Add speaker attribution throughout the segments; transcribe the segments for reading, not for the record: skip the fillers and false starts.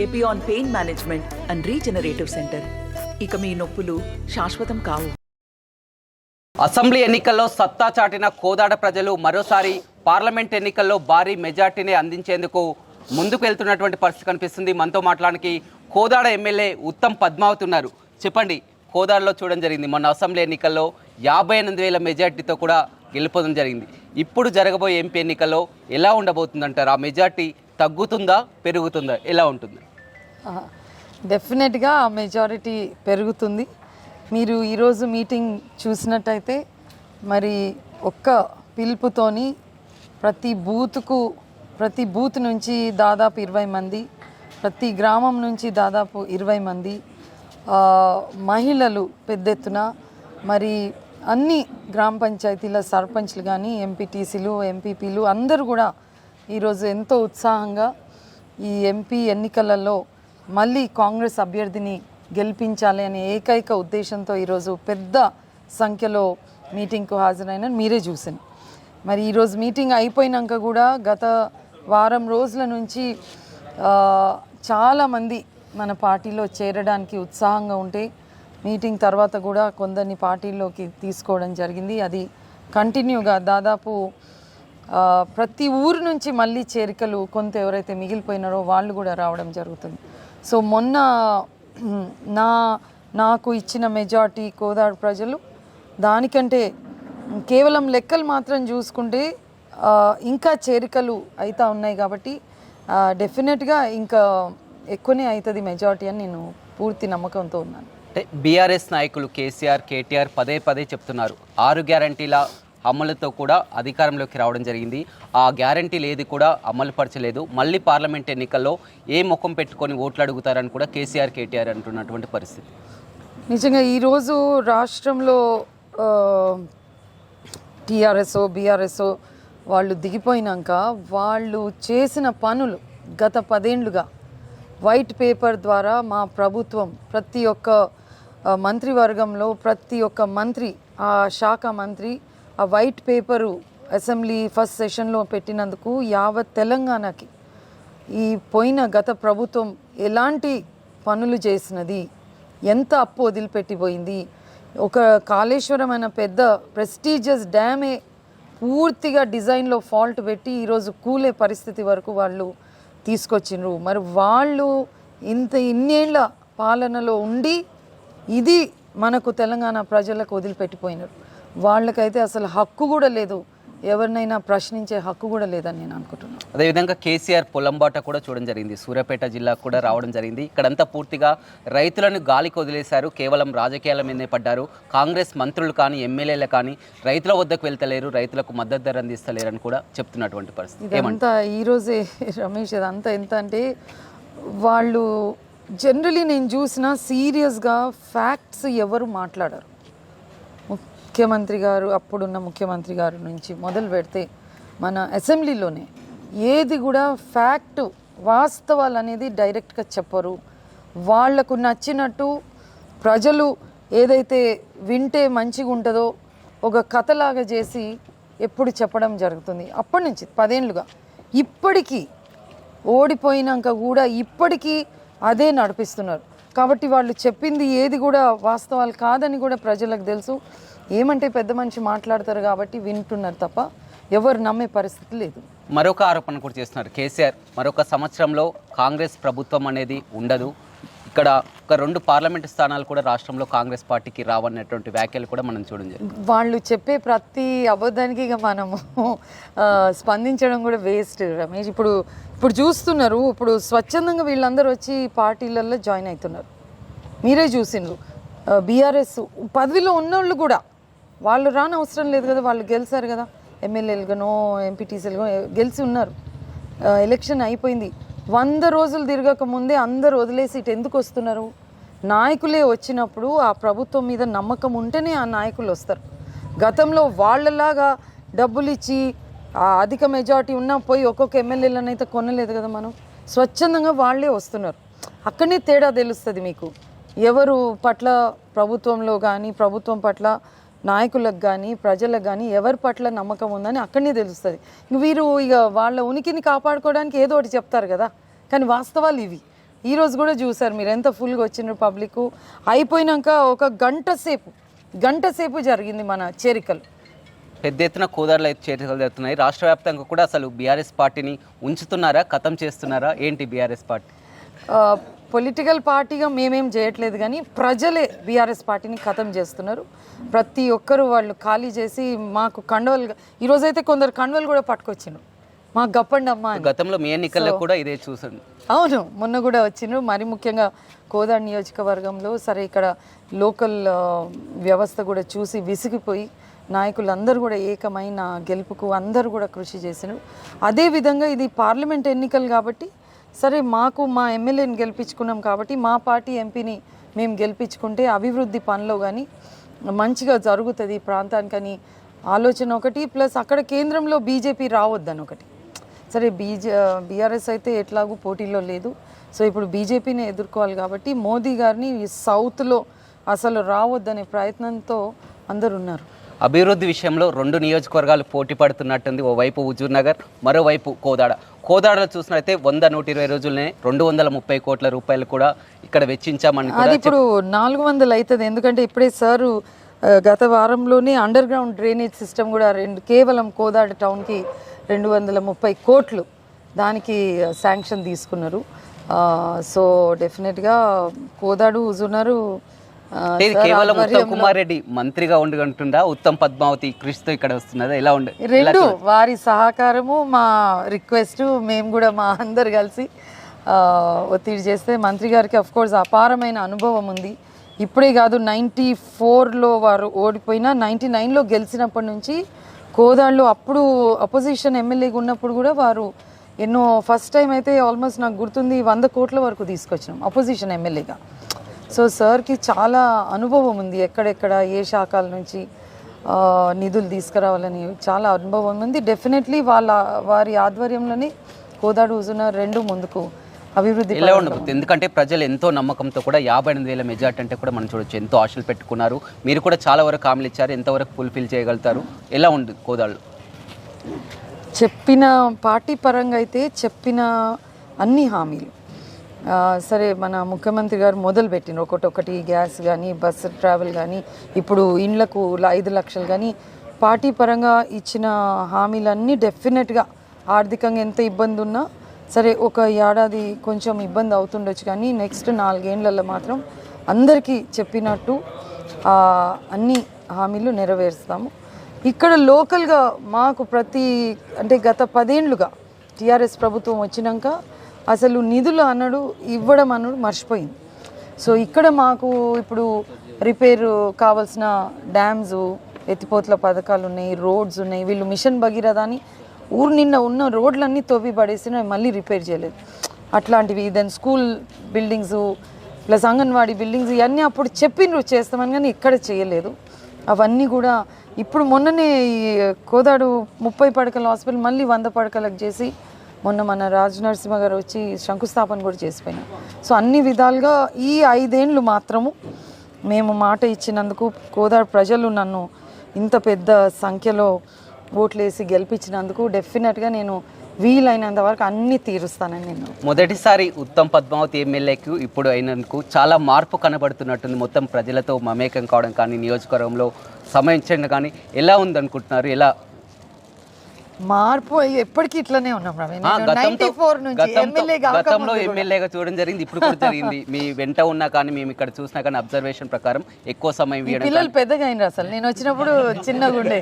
Speaker 1: Epione pain management and regenerative centre. ఇక మీ నొప్పులు శాశ్వతం కావు.
Speaker 2: అసెంబ్లీ ఎన్నికల్లో సత్తా చాటిన కోదాడ ప్రజలు మరోసారి పార్లమెంట్ ఎన్నికల్లో భారీ మెజార్టీని అందించేందుకు ముందుకు వెళ్తున్నటువంటి పరిస్థితి కనిపిస్తుంది. మనతో మాట్లాడడానికి కోదాడ ఎమ్మెల్యే ఉత్తమ్ పద్మావతి ఉన్నారు. చెప్పండి, కోదాడలో చూడడం జరిగింది మొన్న అసెంబ్లీ ఎన్నికల్లో 58,000 మెజార్టీతో కూడా గెలుపొందడం జరిగింది. ఇప్పుడు జరగబోయే ఎంపీ ఎన్నికల్లో ఎలా ఉండబోతుందంటారు? ఆ మెజార్టీ తగ్గుతుందా, పెరుగుతుందా, ఎలా ఉంటుంది?
Speaker 3: డెఫినెట్గా ఆ మెజారిటీ పెరుగుతుంది. మీరు ఈరోజు మీటింగ్ చూసినట్టయితే మరి ఒక్క పిలుపుతోని ప్రతి బూత్ నుంచి దాదాపు 20 మంది, ప్రతి గ్రామం నుంచి దాదాపు 20 మంది మహిళలు పెద్ద ఎత్తున, మరి అన్ని గ్రామ పంచాయతీల సర్పంచ్లు కానీ ఎంపీటీసీలు ఎంపీపీలు అందరూ కూడా ఈరోజు ఎంతో ఉత్సాహంగా ఈ ఎంపీ ఎన్నికలలో మళ్ళీ కాంగ్రెస్ అభ్యర్థిని గెలిపించాలి అనే ఏకైక ఉద్దేశంతో ఈరోజు పెద్ద సంఖ్యలో మీటింగ్కు హాజరైన మీరే చూసాను. మరి ఈరోజు మీటింగ్ అయిపోయినాక కూడా గత వారం రోజుల నుంచి చాలామంది మన పార్టీలో చేరడానికి ఉత్సాహంగా ఉంటే మీటింగ్ తర్వాత కూడా కొందరిని పార్టీలోకి తీసుకోవడం జరిగింది. అది కంటిన్యూగా దాదాపు ప్రతి ఊరు నుంచి మళ్ళీ చేరికలు కొంత ఎవరైతే మిగిలిపోయినారో వాళ్ళు కూడా రావడం జరుగుతుంది. సో మొన్న నాకు ఇచ్చిన మెజార్టీ కోదాడ ప్రజలు దానికంటే కేవలం లెక్కలు మాత్రం చూసుకుంటే ఇంకా చేరికలు అవుతూ ఉన్నాయి కాబట్టి డెఫినెట్గా ఇంకా ఎక్కువనే అవుతుంది మెజార్టీ అని నేను పూర్తి నమ్మకంతో ఉన్నాను.
Speaker 2: అంటే బీఆర్ఎస్ నాయకులు కేసీఆర్, కేటీఆర్ పదే చెప్తున్నారు 6 గ్యారంటీల అమలుతో కూడా అధికారంలోకి రావడం జరిగింది. ఆ గ్యారంటీలు ఏది కూడా అమలు పరచలేదు. మళ్ళీ పార్లమెంట్ ఎన్నికల్లో ఏ ముఖం పెట్టుకొని ఓట్లు అడుగుతారని కూడా కేసీఆర్, కేటీఆర్ అంటున్నటువంటి పరిస్థితి.
Speaker 3: నిజంగా ఈరోజు రాష్ట్రంలో టీఆర్ఎస్ బీఆర్ఎస్ వాళ్ళు దిగిపోయినాక వాళ్ళు చేసిన పనులు గత 10 ఏళ్లుగా వైట్ పేపర్ ద్వారా మా ప్రభుత్వం ప్రతి ఒక్క మంత్రివర్గంలో ప్రతి ఒక్క మంత్రి, ఆ శాఖ మంత్రి ఆ వైట్ పేపరు అసెంబ్లీ ఫస్ట్ సెషన్లో పెట్టినందుకు యావత్ తెలంగాణకి ఈ పోయిన గత ప్రభుత్వం ఎలాంటి పనులు చేసినది, ఎంత అప్పు వదిలిపెట్టిపోయింది, ఒక కాళేశ్వరం అనే పెద్ద ప్రెస్టీజియస్ డ్యామే పూర్తిగా డిజైన్లో ఫాల్ట్ పెట్టి ఈరోజు కూలే పరిస్థితి వరకు వాళ్ళు తీసుకొచ్చిండ్రు. మరి వాళ్ళు ఇన్నేళ్ల పాలనలో ఉండి ఇది మనకు తెలంగాణ ప్రజలకు వదిలిపెట్టిపోయినారు. వాళ్ళకైతే అసలు హక్కు కూడా లేదు, ఎవరినైనా ప్రశ్నించే హక్కు కూడా లేదని నేను అనుకుంటున్నాను.
Speaker 2: అదేవిధంగా కేసీఆర్ పొలంబాట కూడా చూడడం జరిగింది. సూర్యాపేట జిల్లాకు కూడా రావడం జరిగింది. ఇక్కడంతా పూర్తిగా రైతులను గాలికి వదిలేశారు. కేవలం రాజకీయాల మీదనే పడ్డారు. కాంగ్రెస్ మంత్రులు కానీ ఎమ్మెల్యేలు కానీ రైతుల వద్దకు వెళ్తలేరు, రైతులకు మద్దతు ధర అందిస్తలేరు అని కూడా చెప్తున్నటువంటి పరిస్థితి.
Speaker 3: ఇదంతా ఈరోజే రమేష్, ఇదంతా ఎంత అంటే వాళ్ళు జనరలీ నేను చూసిన సీరియస్గా ఫ్యాక్ట్స్ ఎవరు మాట్లాడారు. ముఖ్యమంత్రి గారు, అప్పుడున్న ముఖ్యమంత్రి గారు నుంచి మొదలు పెడితే మన అసెంబ్లీలోనే ఏది కూడా ఫ్యాక్ట్ వాస్తవాలు అనేది డైరెక్ట్గా చెప్పరు. వాళ్లకు నచ్చినట్టు ప్రజలు ఏదైతే వింటే మంచిగా ఉంటుందో ఒక కథలాగా చేసి ఎప్పుడు చెప్పడం జరుగుతుంది. అప్పటి నుంచి 10 ఏళ్లుగా ఇప్పటికీ ఓడిపోయినాక కూడా ఇప్పటికీ అదే నడిపిస్తున్నారు. కాబట్టి వాళ్ళు చెప్పింది ఏది కూడా వాస్తవాలు కాదని కూడా ప్రజలకు తెలుసు. ఏమంటే పెద్ద మనిషి మాట్లాడతారు కాబట్టి వింటున్నారు తప్ప ఎవరు నమ్మే పరిస్థితి లేదు.
Speaker 2: మరొక ఆరోపణ కూడా చేస్తున్నారు కేసీఆర్, మరొక సంవత్సరంలో కాంగ్రెస్ ప్రభుత్వం అనేది ఉండదు, ఇక్కడ ఒక 2 పార్లమెంటు స్థానాలు కూడా రాష్ట్రంలో కాంగ్రెస్ పార్టీకి రావన్నటువంటి వ్యాఖ్యలు కూడా మనం చూడండి.
Speaker 3: వాళ్ళు చెప్పే ప్రతి అబద్ధానికి ఇక మనము స్పందించడం కూడా వేస్ట్ రమేష్. ఇప్పుడు చూస్తున్నారు, ఇప్పుడు స్వచ్ఛందంగా వీళ్ళందరూ వచ్చి పార్టీలలో జాయిన్ అవుతున్నారు. మీరే చూసిండ్రు. బీఆర్ఎస్ పదవిలో ఉన్నోళ్ళు కూడా వాళ్ళు రాని అవసరం లేదు కదా, వాళ్ళు గెలిచారు కదా, ఎమ్మెల్యేలుగానో ఎంపీటీసీలుగానో గెలిచి ఉన్నారు. ఎలక్షన్ అయిపోయింది, 100 రోజులు తిరగక ముందే అందరు వదిలేసి ఇటు ఎందుకు వస్తున్నారు? నాయకులే వచ్చినప్పుడు ఆ ప్రభుత్వం మీద నమ్మకం ఉంటేనే ఆ నాయకులు వస్తారు. గతంలో వాళ్ళలాగా డబ్బులు ఇచ్చి అధిక మెజారిటీ ఉన్నా పోయి ఒక్కొక్క ఎమ్మెల్యేలను అయితే కొనలేదు కదా. మనం స్వచ్ఛందంగా వాళ్ళే వస్తున్నారు. అక్కడనే తేడా తెలుస్తుంది మీకు, ఎవరు పట్ల ప్రభుత్వంలో కానీ ప్రభుత్వం పట్ల నాయకులకు కానీ ప్రజలకు కానీ ఎవరి పట్ల నమ్మకం ఉందని అక్కడనే తెలుస్తుంది. వీరు ఇక వాళ్ళ ఉనికిని కాపాడుకోవడానికి ఏదో ఒకటి చెప్తారు కదా, కానీ వాస్తవాలు ఇవి. ఈరోజు కూడా చూసారు మీరు ఎంత ఫుల్గా వచ్చినారు పబ్లిక్. అయిపోయినాక ఒక గంట సేపు జరిగింది మన చేరికలు.
Speaker 2: పెద్ద ఎత్తున కోదాడలో అయితే చేరికలు జరుగుతున్నాయి. రాష్ట్ర వ్యాప్తంగా కూడా అసలు బీఆర్ఎస్ పార్టీని ఉంచుతున్నారా, ఖతం చేస్తున్నారా ఏంటి బీఆర్ఎస్ పార్టీ?
Speaker 3: పొలిటికల్ పార్టీగా మేమేం చేయట్లేదు, కానీ ప్రజలే బీఆర్ఎస్ పార్టీని ఖతం చేస్తున్నారు. ప్రతి ఒక్కరు వాళ్ళు ఖాళీ చేసి మాకు కండవలు, ఈరోజైతే కొందరు కండవలు కూడా పట్టుకొచ్చిండ్రు మాకు గప్పండి అమ్మ అని.
Speaker 2: గతంలో మీ ఎన్నికల్లో కూడా ఇదే చూసాను.
Speaker 3: అవును, మొన్న కూడా వచ్చిండ్రు. మరి ముఖ్యంగా కోదాడ నియోజకవర్గంలో సరే ఇక్కడ లోకల్ వ్యవస్థ కూడా చూసి విసిగిపోయి నాయకులందరూ కూడా ఏకమైన గెలుపుకు అందరూ కూడా కృషి చేసినారు. అదేవిధంగా ఇది పార్లమెంట్ ఎన్నికలు కాబట్టి సరే మాకు మా ఎమ్మెల్యేని గెలిపించుకున్నాం కాబట్టి మా పార్టీ ఎంపీని మేము గెలిపించుకుంటే అభివృద్ధి పనిలో కానీ మంచిగా జరుగుతుంది ప్రాంతానికని ఆలోచన ఒకటి, ప్లస్ అక్కడ కేంద్రంలో బీజేపీ రావద్దని ఒకటి. సరే బీఆర్ఎస్ అయితే ఎట్లాగూ పోటీలో లేదు, సో ఇప్పుడు బీజేపీని ఎదుర్కోవాలి కాబట్టి మోదీ గారిని సౌత్లో అసలు రావద్దనే ప్రయత్నంతో అందరు ఉన్నారు.
Speaker 2: అభివృద్ధి విషయంలో 2 నియోజకవర్గాలు పోటీ పడుతున్నట్టుంది. ఓవైపు హుజూర్ నగర్, మరోవైపు కోదాడలో చూసినట్లయితే 100-120 రోజులనే 230 కోట్ల రూపాయలు కూడా ఇక్కడ వెచ్చించామని
Speaker 3: అది ఇప్పుడు 400 అవుతుంది. ఎందుకంటే ఇప్పుడే సారు గత వారంలోనే అండర్ గ్రౌండ్ డ్రైనేజ్ సిస్టమ్ కూడా కేవలం కోదాడ టౌన్కి 230 కోట్లు దానికి శాంక్షన్ తీసుకున్నారు. సో డెఫినెట్గా కోదాడు హుజూర్నగర్
Speaker 2: కేవలం ఉత్తమ్ కుమార్ రెడ్డి మంత్రిగా ఉండుకుంటుందా, ఉత్తమ్ పద్మావతి కృషితో ఇక్కడ వస్తున్నదా, ఎలా ఉండే?
Speaker 3: రెండు వారి సహకారము మా రిక్వెస్ట్, మేము కూడా మా అందరు కలిసి ఒత్తిడి చేస్తే మంత్రి గారికి అఫ్ కోర్స్ అపారమైన అనుభవం ఉంది. ఇప్పుడే కాదు 94లో వారు ఓడిపోయినా 99లో గెలిచినప్పటి నుంచి కోదాడలో అప్పుడు అపోజిషన్ ఎమ్మెల్యేగా ఉన్నప్పుడు కూడా వారు ఎన్నో ఫస్ట్ టైం అయితే ఆల్మోస్ట్ నాకు గుర్తుంది 100 కోట్ల వరకు తీసుకొచ్చినాం అపోజిషన్ ఎమ్మెల్యేగా. సో సార్కి చాలా అనుభవం ఉంది, ఎక్కడెక్కడ ఏ శాఖల నుంచి నిధులు తీసుకురావాలని చాలా అనుభవం ఉంది. డెఫినెట్లీ వారి ఆధ్వర్యంలోనే కోదాడ హుజూర్నగర్ 2 ముందుకు అభివృద్ధి
Speaker 2: ఎలా ఉండదు. ఎందుకంటే ప్రజలు ఎంతో నమ్మకంతో కూడా 58,000 మెజార్టీ అంటే కూడా మనం చూడొచ్చు, ఎంతో ఆశలు పెట్టుకున్నారు. మీరు కూడా చాలా వరకు హామీలు ఇచ్చారు, ఎంతవరకు ఫుల్ఫిల్ చేయగలుగుతారు, ఎలా ఉంది కోదాడలో?
Speaker 3: చెప్పిన పార్టీ పరంగా అయితే చెప్పిన అన్ని హామీలు సరే మన ముఖ్యమంత్రి గారు మొదలుపెట్టిన ఒకటి గ్యాస్ కానీ బస్సు ట్రావెల్ కానీ ఇప్పుడు ఇండ్లకు 5 లక్షలు కానీ పార్టీ పరంగా ఇచ్చిన హామీలన్నీ డెఫినెట్గా ఆర్థికంగా ఎంత ఇబ్బంది ఉన్నా సరే ఒక ఏడాది కొంచెం ఇబ్బంది అవుతుండొచ్చు, కానీ నెక్స్ట్ 4 ఏళ్లలో మాత్రం అందరికీ చెప్పినట్టు అన్ని హామీలు నెరవేరుస్తాము. ఇక్కడ లోకల్గా మాకు అంటే గత 10 ఏళ్లుగా టీఆర్ఎస్ ప్రభుత్వం వచ్చినాక అసలు నిధులు ఇవ్వడం మర్చిపోయింది. సో ఇక్కడ మాకు ఇప్పుడు రిపేర్ కావాల్సిన డ్యామ్స్ ఎత్తిపోతల పథకాలు ఉన్నాయి, రోడ్స్ ఉన్నాయి. వీళ్ళు మిషన్ భగీరథ అని ఊరు నిన్న ఉన్న రోడ్లన్నీ తవ్వి పడేసిన మళ్ళీ రిపేర్ చేయలేదు. అట్లాంటివి then school buildings plus anganwadi buildings ఇవన్నీ అప్పుడు చెప్పిండ్రు చేస్తామని, కానీ ఇక్కడ చేయలేదు. అవన్నీ కూడా ఇప్పుడు మొన్ననే ఈ కోదాడు 30 పడకల హాస్పిటల్ మళ్ళీ 100 పడకలకు చేసి మొన్న మన రాజ్ నరసింహ గారు వచ్చి శంకుస్థాపన కూడా చేసిపోయినాం. సో అన్ని విధాలుగా ఈ 5 ఏళ్ళు మాత్రము మేము మాట ఇచ్చినందుకు కోదాడ ప్రజలు నన్ను ఇంత పెద్ద సంఖ్యలో ఓట్లేసి గెలిపించినందుకు డెఫినెట్గా నేను వీలైనంత వరకు అన్నీ తీరుస్తానని నేను.
Speaker 2: మొదటిసారి ఉత్తమ్ పద్మావతి ఎమ్మెల్యేకు ఇప్పుడు అయినందుకు చాలా మార్పు కనబడుతున్నట్టుంది. మొత్తం ప్రజలతో మమేకం కావడం కానీ నియోజకవర్గంలో సమయించడం కానీ ఎలా ఉందనుకుంటున్నారు? ఎలా
Speaker 3: మార్పు ఎప్పటికీ ఇట్లానే ఉన్నాం
Speaker 2: గతంలో ఎమ్మెల్యేగా చూడడం జరిగింది, ఇప్పుడు కూడా జరిగింది. మీ వెంట ఉన్నా కానీ మేము ఇక్కడ చూసినా కానీ అబ్జర్వేషన్ ప్రకారం ఎక్కువ సమయం
Speaker 3: పిల్లలు పెద్దగా అయినారు. అసలు నేను వచ్చినప్పుడు చిన్నగా ఉండే,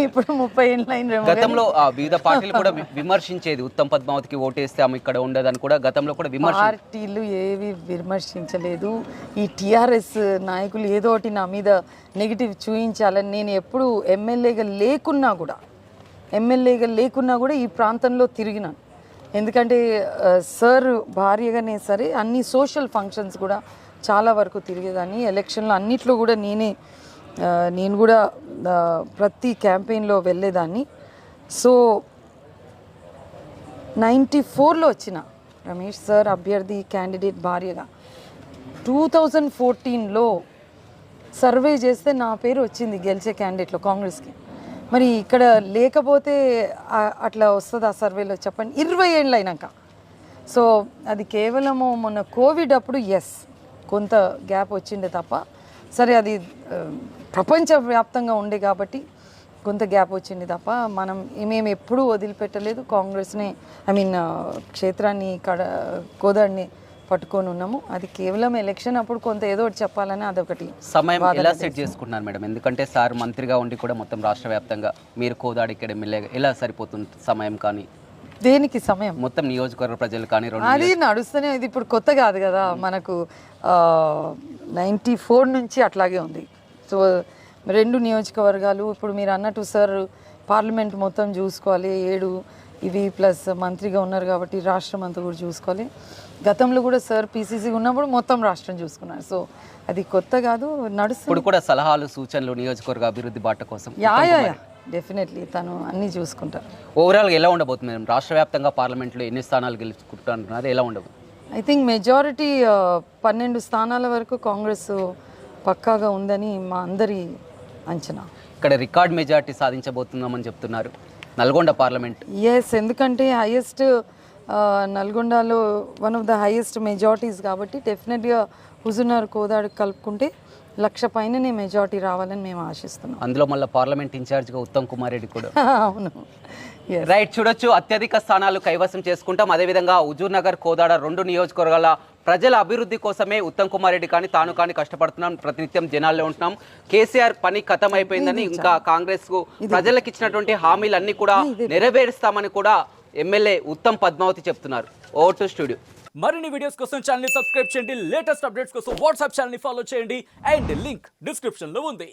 Speaker 3: ఇప్పుడు 30 ఏళ్ళు అయిన.
Speaker 2: గతంలో వివిధ పార్టీలు కూడా విమర్శించేది ఉత్తమ్ పద్మావతికి ఓటేస్తే ఆమె ఇక్కడ ఉండదని కూడా గతంలో కూడా
Speaker 3: పార్టీలు ఏవి విమర్శించలేదు. ఈ టీఆర్ఎస్ నాయకులు ఏదో ఒకటి నా మీద నెగిటివ్ చూపించాలని నేను ఎప్పుడు ఎమ్మెల్యేగా లేకున్నా కూడా ఈ ప్రాంతంలో తిరిగినాను. ఎందుకంటే సార్ భార్యగానే సరే అన్ని సోషల్ ఫంక్షన్స్ కూడా చాలా వరకు తిరిగేదాన్ని. ఎలక్షన్లో అన్నిట్లో కూడా నేను కూడా ప్రతి క్యాంపెయిన్లో వెళ్ళేదాన్ని. సో 94లో వచ్చిన రమేష్ సార్ అభ్యర్థి క్యాండిడేట్ భార్యగా 2014లో సర్వే చేస్తే నా పేరు వచ్చింది గెలిచే క్యాండిడేట్లో కాంగ్రెస్కి. మరి ఇక్కడ లేకపోతే అట్లా వస్తుంది ఆ సర్వేలో చెప్పండి, 20 ఏళ్ళు అయినాక. సో అది కేవలము మొన్న కోవిడ్ అప్పుడు ఎస్ కొంత గ్యాప్ వచ్చిండే తప్ప, సరే అది ప్రపంచవ్యాప్తంగా ఉండే కాబట్టి కొంత గ్యాప్ వచ్చింది తప్ప మేము ఎప్పుడూ వదిలిపెట్టలేదు. కాంగ్రెస్ని క్షేత్రాన్ని కోదాడిని పట్టుకొని ఉన్నాము. అది కేవలం ఎలక్షన్ అప్పుడు కొంత ఏదో ఒకటి చెప్పాలని అదొకటి
Speaker 2: సమయం ఎలా సెట్ చేసుకుంటున్నారు మేడం? ఎందుకంటే సార్ మంత్రిగా ఉండి కూడా మొత్తం రాష్ట్ర వ్యాప్తంగా మీరు కోదాడి ఇక్కడ ఎమ్మెల్యేగా ఎలా సరిపోతుంది సమయం? కానీ
Speaker 3: దేనికి సమయం
Speaker 2: మొత్తం నియోజకవర్గ ప్రజలు కానీ
Speaker 3: అది నడుస్తూనే, ఇది ఇప్పుడు కొత్త కాదు కదా మనకు, 94 నుంచి అట్లాగే ఉంది. సో 2 నియోజకవర్గాలు ఇప్పుడు మీరు అన్నట్టు సార్ పార్లమెంట్ మొత్తం చూసుకోవాలి, 7 ఇవి ప్లస్ మంత్రిగా ఉన్నారు కాబట్టి రాష్ట్రం అంతా కూడా చూసుకోవాలి. గతంలో కూడా సార్ పీసీసీ ఉన్నప్పుడు మొత్తం రాష్ట్రం చూసుకున్నారు. సో అది కొత్త కాదు, నడుస్తుంది.
Speaker 2: ఇప్పుడు కూడా సలహాలు సూచనలు నియోజకవర్గ అభివృద్ధి బాట కోసం
Speaker 3: యా డెఫినెట్లీ తను అన్నీ చూసుకుంటారు.
Speaker 2: ఓవరాల్గా ఎలా ఉండబోతుంది మేడం? రాష్ట్ర వ్యాప్తంగా పార్లమెంట్లో ఎన్ని స్థానాలు గెలుచుకుంటున్నారు, ఎలా ఉండబోతుంది?
Speaker 3: ఐ థింక్ మెజారిటీ 12 స్థానాల వరకు కాంగ్రెస్ పక్కాగా ఉందని మా అందరి అంచనా.
Speaker 2: ఇక్కడ రికార్డ్ మెజారిటీ సాధించబోతున్నామని చెప్తున్నారు నల్గొండ పార్లమెంట్.
Speaker 3: ఎస్, ఎందుకంటే హైయెస్ట్ నల్గొండలో one of the highest majorities కాబట్టి డెఫినెట్గా హుజూర్నగర్ కోదాడు కలుపుకుంటే 1,00,000 పైననే మెజారిటీ రావాలని మేము ఆశిస్తున్నాం.
Speaker 2: అందులో మళ్ళీ పార్లమెంట్ ఇన్ఛార్జ్గా ఉత్తమ్ కుమార్ రెడ్డి కూడా.
Speaker 3: అవును,
Speaker 2: రైట్. చూడొచ్చు, అత్యధిక స్థానాలు కైవసం చేసుకుంటాం. అదేవిధంగా హుజూర్నగర్ కోదాడ 2 నియోజకవర్గాల ప్రజల అభివృద్ధి కోసమే ఉత్తమ్ కుమార్ రెడ్డి కానీ తాను కానీ కష్టపడుతున్నాం, ప్రతినిత్యం జనాల్లో ఉంటున్నాం. కేసీఆర్ పని ఖతం అయిపోయిందని, ఇంకా కాంగ్రెస్ కు ప్రజలకు ఇచ్చినటువంటి హామీలన్నీ కూడా నెరవేరుస్తామని కూడా ఎమ్మెల్యే ఉత్తమ్ పద్మావతి చెప్తున్నారు. Over to studio.
Speaker 4: మరిన్ని వీడియోస్ కోసం ఛానల్ ని సబ్స్క్రైబ్ చేయండి, లేటెస్ట్ అప్డేట్స్ కోసం వాట్సాప్ ఛానల్ ని ఫాలో చేయండి, అండ్ లింక్ డిస్క్రిప్షన్ లో ఉంది.